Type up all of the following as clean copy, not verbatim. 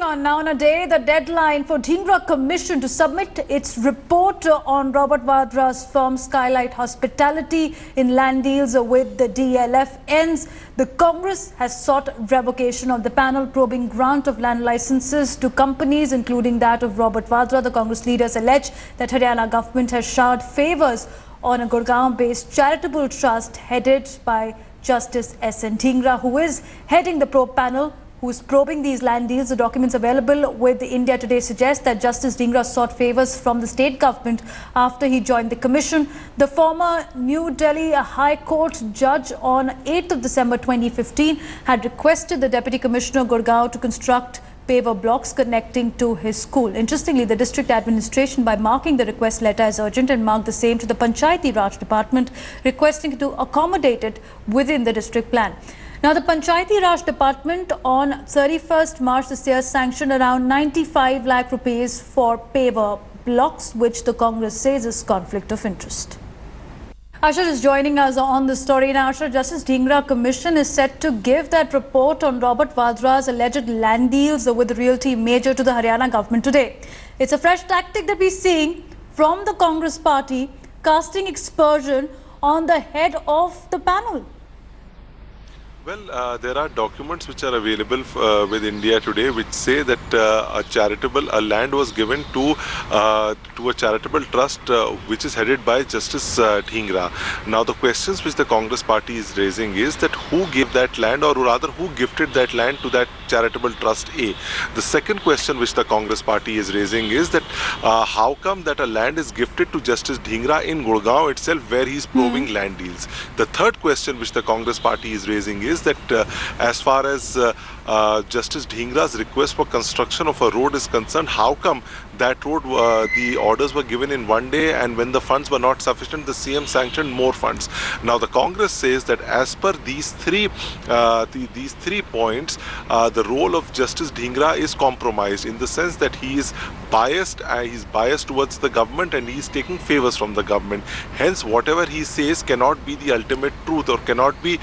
on now on a day, the deadline for Dhingra Commission to submit its report on Robert Vadra's firm Skylight Hospitality in land deals with the DLF ends. The Congress has sought revocation of the panel probing grant of land licenses to companies, including that of Robert Vadra. The Congress leaders allege that Haryana government has showered favours on a Gurgaon-based charitable trust headed by Justice SN Dhingra, who is heading the probe panel who's probing these land deals. The documents available with India Today suggest that Justice Dhingra sought favours from the state government after he joined the commission. The former New Delhi High Court judge on 8th of December 2015 had requested the Deputy Commissioner Gurgaon to construct paver blocks connecting to his school. Interestingly, the district administration, by marking the request letter as urgent, and marked the same to the Panchayati Raj department, requesting it to accommodate it within the district plan. Now, the Panchayati Raj department on 31st March this year sanctioned around 95 lakh rupees for paver blocks, which the Congress says is conflict of interest. Asher is joining us on the story now. Asher, Justice Dhingra Commission is set to give that report on Robert Vadra's alleged land deals with the realty major to the Haryana government today. It's a fresh tactic that we're seeing from the Congress party, casting aspersion on the head of the panel. Well, there are documents which are available with India Today which say that a land was given to a charitable trust which is headed by Justice Dhingra. Now, the questions which the Congress party is raising is that who gave that land, or rather who gifted that land to that charitable trust A. The second question which the Congress party is raising is that how come that a land is gifted to Justice Dhingra in Gurgaon itself, where he is probing land deals. The third question which the Congress party is raising is that as far as Justice Dhingra's request for construction of a road is concerned, how come that road, the orders were given in one day, and when the funds were not sufficient, the CM sanctioned more funds. Now, the Congress says that as per these three points, the role of Justice Dhingra is compromised in the sense that he is biased. He's biased towards the government, and he is taking favours from the government. Hence, whatever he says cannot be the ultimate truth, or cannot be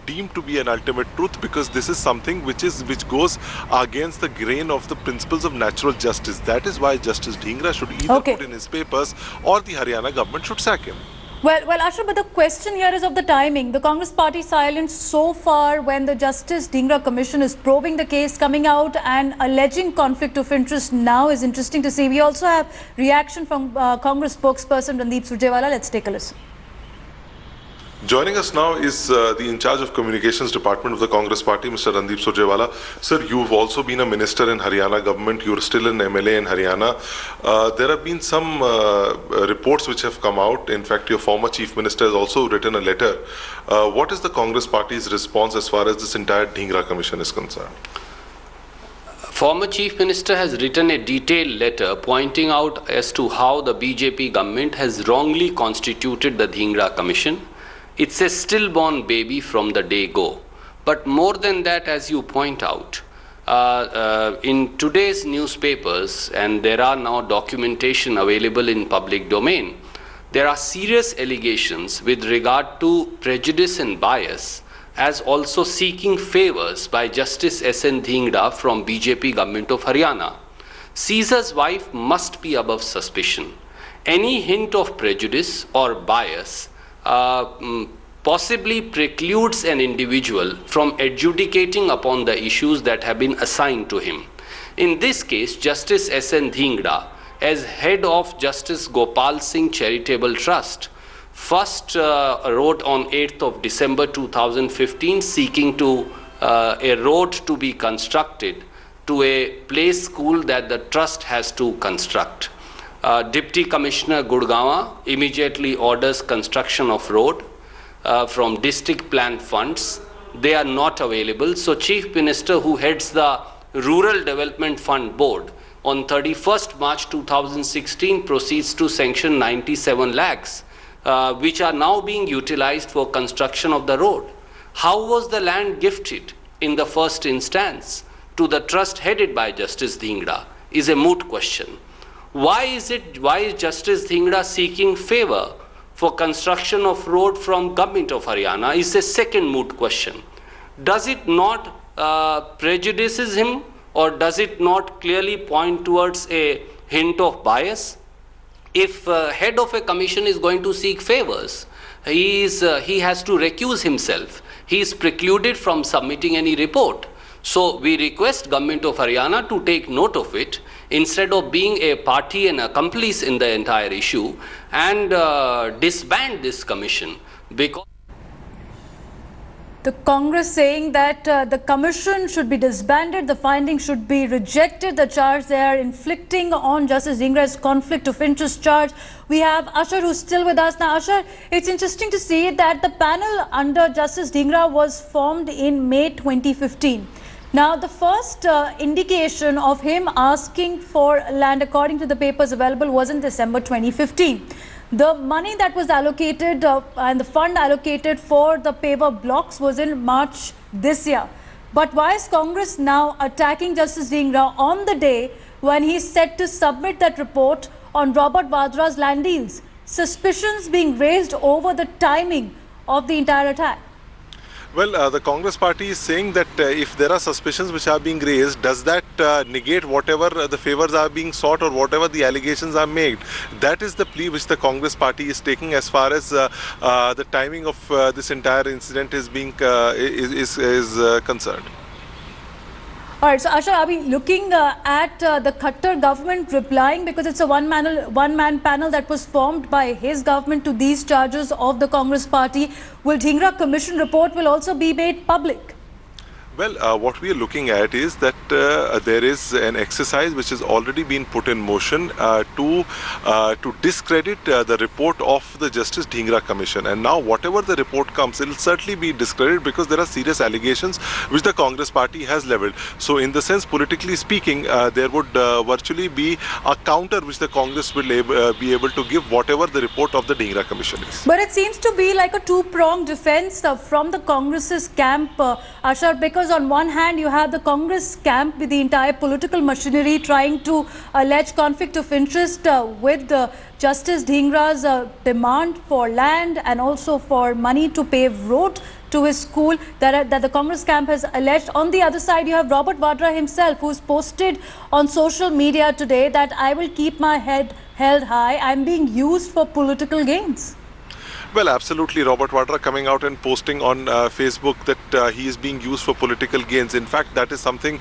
deemed to be an ultimate truth, because this is something which goes against the grain of the principles of natural justice. That is why Justice Dhingra should either put in his papers, or the Haryana government should sack him. Well, Asher, but the question here is of the timing. The Congress party silence so far when the Justice Dhingra Commission is probing the case, coming out and alleging conflict of interest now is interesting to see. We also have reaction from Congress spokesperson Randeep Surjewala. Let's take a listen. Joining us now is the in charge of communications department of the Congress party, Mr. Randeep Surjewala. Sir, you've also been a minister in Haryana government. You're still an MLA in Haryana. There have been some reports which have come out. In fact, your former chief minister has also written a letter. What is the Congress party's response as far as this entire Dhingra Commission is concerned? Former Chief Minister has written a detailed letter pointing out as to how the BJP government has wrongly constituted the Dhingra Commission. It's a stillborn baby from the day go. But more than that, as you point out, in today's newspapers, and there are now documentation available in public domain, there are serious allegations with regard to prejudice and bias, as also seeking favours by Justice SN Dhingra from BJP government of Haryana. Caesar's wife must be above suspicion. Any hint of prejudice or bias possibly precludes an individual from adjudicating upon the issues that have been assigned to him. In this case, Justice SN Dhingra, as head of Justice Gopal Singh Charitable Trust, first wrote on 8th of December 2015 seeking to a road to be constructed to a play school that the trust has to construct. Deputy Commissioner Gurgaon immediately orders construction of road from district plan funds. They are not available. So Chief Minister, who heads the Rural Development Fund Board, on 31st March 2016 proceeds to sanction 97 lakhs, which are now being utilized for construction of the road. How was the land gifted in the first instance to the trust headed by Justice Dhingra is a moot question. Why is Justice Dhingra seeking favour for construction of road from government of Haryana is a second moot question. Does it not prejudices him or does it not clearly point towards a hint of bias? If head of a commission is going to seek favors, he has to recuse himself. He is precluded from submitting any report. So we request Government of Haryana to take note of it instead of being a party and accomplice in the entire issue, and disband this commission, because the Congress saying that the commission should be disbanded, the findings should be rejected, the charge they are inflicting on Justice Dhingra's conflict of interest charge. We have Ashar, who's still with us. Now, Ashar, it's interesting to see that the panel under Justice Dhingra was formed in May 2015. Now, the first indication of him asking for land, according to the papers available, was in December 2015. The money that was allocated and the fund allocated for the paver blocks was in March this year. But why is Congress now attacking Justice Dhingra on the day when he's set to submit that report on Robert Vadra's land deals? Suspicions being raised over the timing of the entire attack. Well, the Congress party is saying that if there are suspicions which are being raised, does that negate whatever the favors are being sought or whatever the allegations are made? That is the plea which the Congress party is taking as far as the timing of this entire incident is being concerned. All right, so Ashar, are we looking at the Khattar government replying, because it's a one-man panel that was formed by his government to these charges of the Congress party? Will Dhingra Commission report will also be made public? Well, what we are looking at is that there is an exercise which has already been put in motion to discredit the report of the Justice Dhingra Commission. And now whatever the report comes, it will certainly be discredited because there are serious allegations which the Congress party has levelled. So in the sense, politically speaking, there would virtually be a counter which the Congress will be able to give whatever the report of the Dhingra Commission is. But it seems to be like a two-pronged defence from the Congress's camp, Ashar, because on one hand you have the Congress camp with the entire political machinery trying to allege conflict of interest with Justice Dhingra's demand for land and also for money to pave road to his school that the Congress camp has alleged. On the other side, you have Robert Vadra himself, who's posted on social media today that I will keep my head held high. I'm being used for political gains. Well, absolutely. Robert Vadra coming out and posting on Facebook that he is being used for political gains. In fact, that is something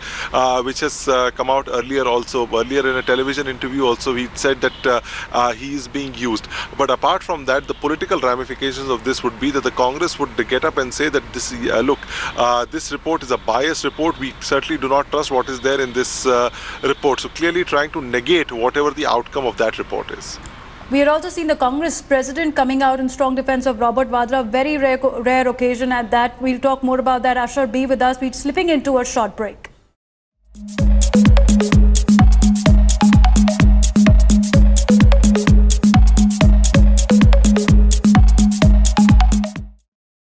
which has come out earlier also. Earlier in a television interview also, he said that he is being used. But apart from that, the political ramifications of this would be that the Congress would get up and say that this, this report is a biased report. We certainly do not trust what is there in this report. So clearly trying to negate whatever the outcome of that report is. We had also seen the Congress president coming out in strong defense of Robert Vadra. Very rare occasion at that. We'll talk more about that. Ashar, be with us. We're slipping into a short break.